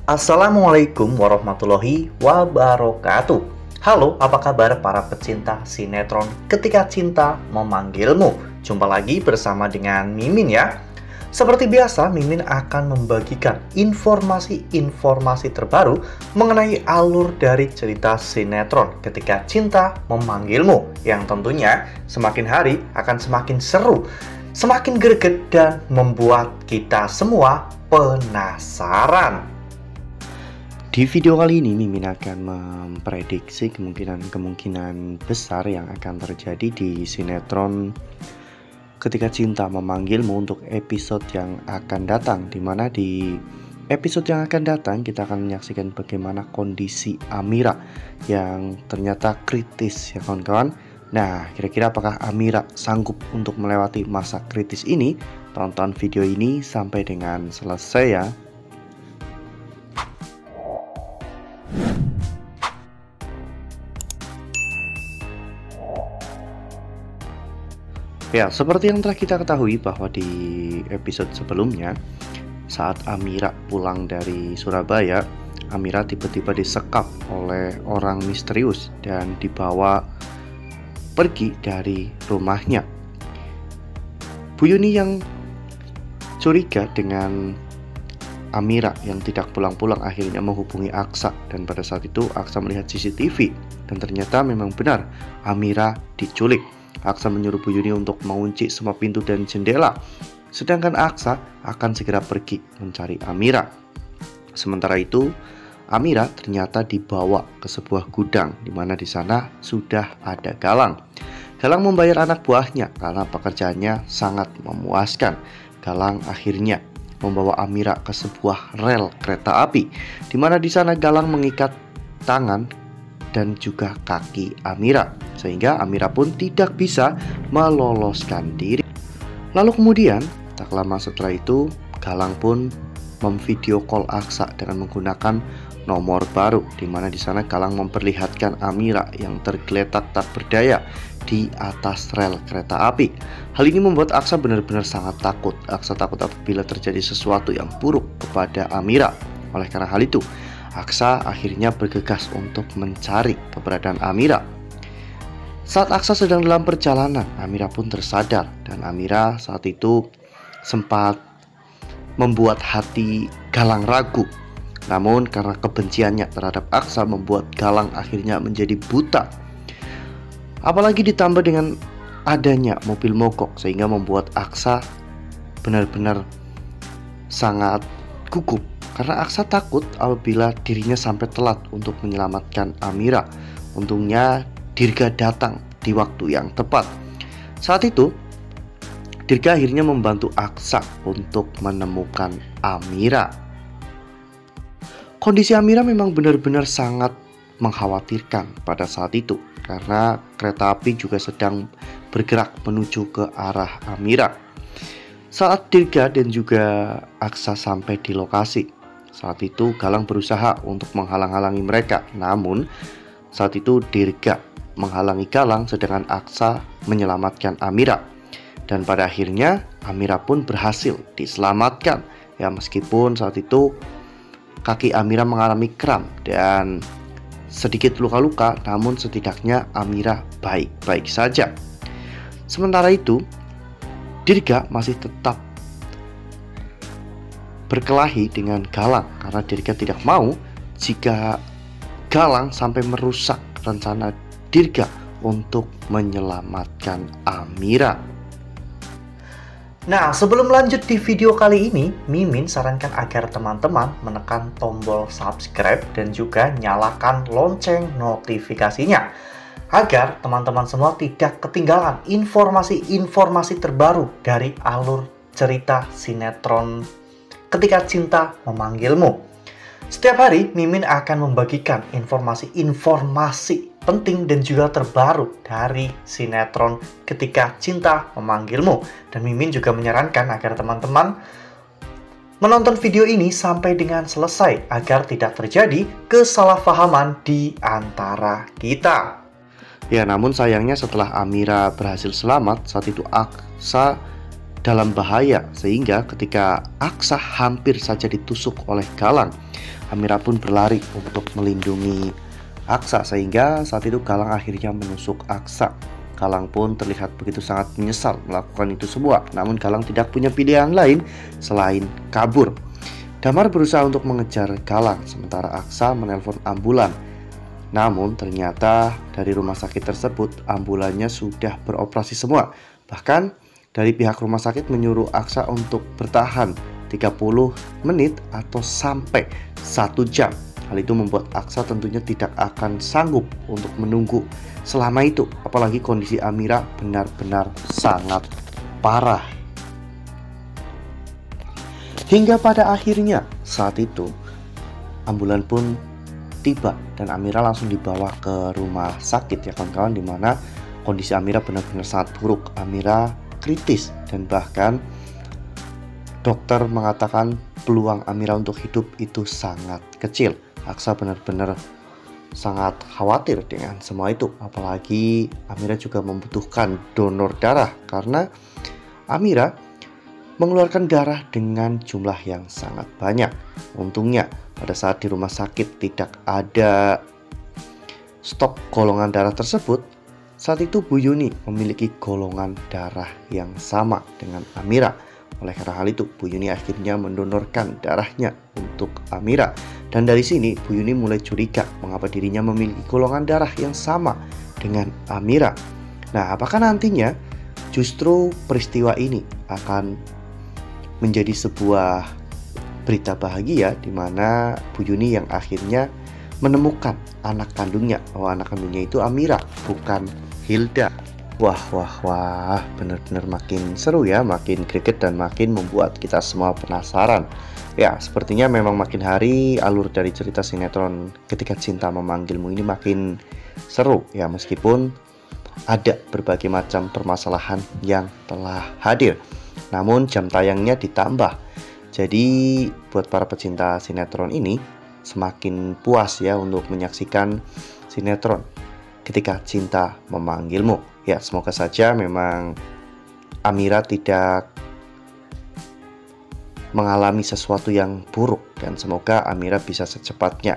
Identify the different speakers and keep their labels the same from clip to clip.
Speaker 1: Assalamualaikum warahmatullahi wabarakatuh. Halo, apa kabar para pecinta sinetron Ketika Cinta Memanggilmu? Jumpa lagi bersama dengan Mimin ya. Seperti biasa, Mimin akan membagikan informasi-informasi terbaru mengenai alur dari cerita sinetron Ketika Cinta Memanggilmu, yang tentunya semakin hari akan semakin seru, semakin greget, dan membuat kita semua penasaran. Di video kali ini, Mimin akan memprediksi kemungkinan besar yang akan terjadi di sinetron Ketika Cinta Memanggilmu untuk episode yang akan datang, dimana di episode yang akan datang kita akan menyaksikan bagaimana kondisi Amira yang ternyata kritis ya kawan-kawan. Nah, kira-kira apakah Amira sanggup untuk melewati masa kritis ini? Tonton video ini sampai dengan selesai ya. Ya, seperti yang telah kita ketahui bahwa di episode sebelumnya, saat Amira pulang dari Surabaya, Amira tiba-tiba disekap oleh orang misterius dan dibawa pergi dari rumahnya. Bu Yuni yang curiga dengan Amira yang tidak pulang-pulang akhirnya menghubungi Aksa, dan pada saat itu Aksa melihat CCTV dan ternyata memang benar Amira diculik. Aksa menyuruh Bu Yuni untuk mengunci semua pintu dan jendela, sedangkan Aksa akan segera pergi mencari Amira. Sementara itu, Amira ternyata dibawa ke sebuah gudang di mana di sana sudah ada Galang. Galang membayar anak buahnya karena pekerjaannya sangat memuaskan. Galang akhirnya membawa Amira ke sebuah rel kereta api, di mana di sana Galang mengikat tangan dan juga kaki Amira, sehingga Amira pun tidak bisa meloloskan diri. Lalu kemudian, tak lama setelah itu, Galang pun memvideo call Aksa dengan menggunakan nomor baru, di mana di sana Galang memperlihatkan Amira yang tergeletak tak berdaya di atas rel kereta api. Hal ini membuat Aksa benar-benar sangat takut. Aksa takut apabila terjadi sesuatu yang buruk kepada Amira. Oleh karena hal itu, Aksa akhirnya bergegas untuk mencari keberadaan Amira. Saat Aksa sedang dalam perjalanan, Amira pun tersadar, dan Amira saat itu sempat membuat hati Galang ragu. Namun karena kebenciannya terhadap Aksa membuat Galang akhirnya menjadi buta. Apalagi ditambah dengan adanya mobil mogok, sehingga membuat Aksa benar-benar sangat gugup. Karena Aksa takut apabila dirinya sampai telat untuk menyelamatkan Amira. Untungnya Dirga datang di waktu yang tepat. Saat itu Dirga akhirnya membantu Aksa untuk menemukan Amira. Kondisi Amira memang benar-benar sangat mengkhawatirkan pada saat itu, karena kereta api juga sedang bergerak menuju ke arah Amira. Saat Dirga dan juga Aksa sampai di lokasi, saat itu Galang berusaha untuk menghalang-halangi mereka. Namun saat itu Dirga menghalangi Galang, sedangkan Aksa menyelamatkan Amira. Dan pada akhirnya Amira pun berhasil diselamatkan. Ya, meskipun saat itu kaki Amira mengalami kram dan sedikit luka-luka, namun setidaknya Amira baik-baik saja. Sementara itu Dirga masih tetap berkelahi dengan Galang, karena Dirga tidak mau jika Galang sampai merusak rencana Dirga untuk menyelamatkan Amira. Nah, sebelum lanjut di video kali ini, Mimin sarankan agar teman-teman menekan tombol subscribe dan juga nyalakan lonceng notifikasinya, agar teman-teman semua tidak ketinggalan informasi-informasi terbaru dari alur cerita sinetron Ketika Cinta Memanggilmu. Setiap hari Mimin akan membagikan informasi-informasi penting dan juga terbaru dari sinetron Ketika Cinta Memanggilmu. Dan Mimin juga menyarankan agar teman-teman menonton video ini sampai dengan selesai agar tidak terjadi kesalahpahaman di antara kita. Ya, namun sayangnya setelah Amira berhasil selamat, saat itu Aksa dalam bahaya, sehingga ketika Aksa hampir saja ditusuk oleh Galang, Amira pun berlari untuk melindungi Aksa, sehingga saat itu Galang akhirnya menusuk Aksa. Galang pun terlihat begitu sangat menyesal melakukan itu semua, namun Galang tidak punya pilihan lain selain kabur. Damar berusaha untuk mengejar Galang, sementara Aksa menelpon ambulan. Namun ternyata dari rumah sakit tersebut ambulannya sudah beroperasi semua. Bahkan dari pihak rumah sakit menyuruh Aksa untuk bertahan 30 menit atau sampai 1 jam. Hal itu membuat Aksa tentunya tidak akan sanggup untuk menunggu selama itu. Apalagi kondisi Amira benar-benar sangat parah. Hingga pada akhirnya saat itu ambulan pun tiba dan Amira langsung dibawa ke rumah sakit ya kawan-kawan, dimana kondisi Amira benar-benar sangat buruk. Amira kritis dan bahkan dokter mengatakan peluang Amira untuk hidup itu sangat kecil. Aksa benar-benar sangat khawatir dengan semua itu, apalagi Amira juga membutuhkan donor darah karena Amira mengeluarkan darah dengan jumlah yang sangat banyak. Untungnya pada saat di rumah sakit tidak ada stok golongan darah tersebut, saat itu Bu Yuni memiliki golongan darah yang sama dengan Amira. Oleh karena hal itu, Bu Yuni akhirnya mendonorkan darahnya untuk Amira. Dan dari sini Bu Yuni mulai curiga mengapa dirinya memiliki golongan darah yang sama dengan Amira. Nah, apakah nantinya justru peristiwa ini akan menjadi sebuah berita bahagia di mana Bu Yuni yang akhirnya menemukan anak kandungnya, bahwa anak kandungnya itu Amira, bukan Hilda. Wah, benar-benar makin seru ya, makin greget dan makin membuat kita semua penasaran. Ya, sepertinya memang makin hari alur dari cerita sinetron Ketika Cinta Memanggilmu ini makin seru ya, meskipun ada berbagai macam permasalahan yang telah hadir. Namun jam tayangnya ditambah. Jadi buat para pecinta sinetron ini semakin puas ya untuk menyaksikan sinetron Ketika Cinta Memanggilmu. Ya, semoga saja memang Amira tidak mengalami sesuatu yang buruk dan semoga Amira bisa secepatnya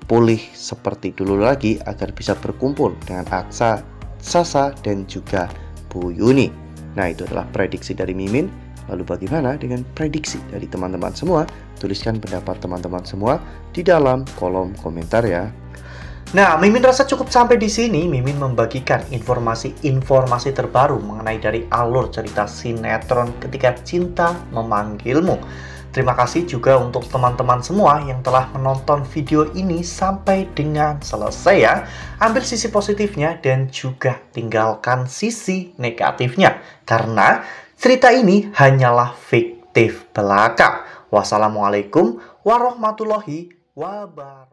Speaker 1: pulih seperti dulu lagi agar bisa berkumpul dengan Aksa, Sasa dan juga Bu Yuni. Nah, itu adalah prediksi dari Mimin. Lalu bagaimana dengan prediksi dari teman-teman semua? Tuliskan pendapat teman-teman semua di dalam kolom komentar ya. Nah, Mimin rasa cukup sampai di sini. Mimin membagikan informasi-informasi terbaru mengenai dari alur cerita sinetron Ketika Cinta Memanggilmu. Terima kasih juga untuk teman-teman semua yang telah menonton video ini sampai dengan selesai ya. Ambil sisi positifnya dan juga tinggalkan sisi negatifnya. Karena cerita ini hanyalah fiktif belaka. Wassalamualaikum warahmatullahi wabarakatuh.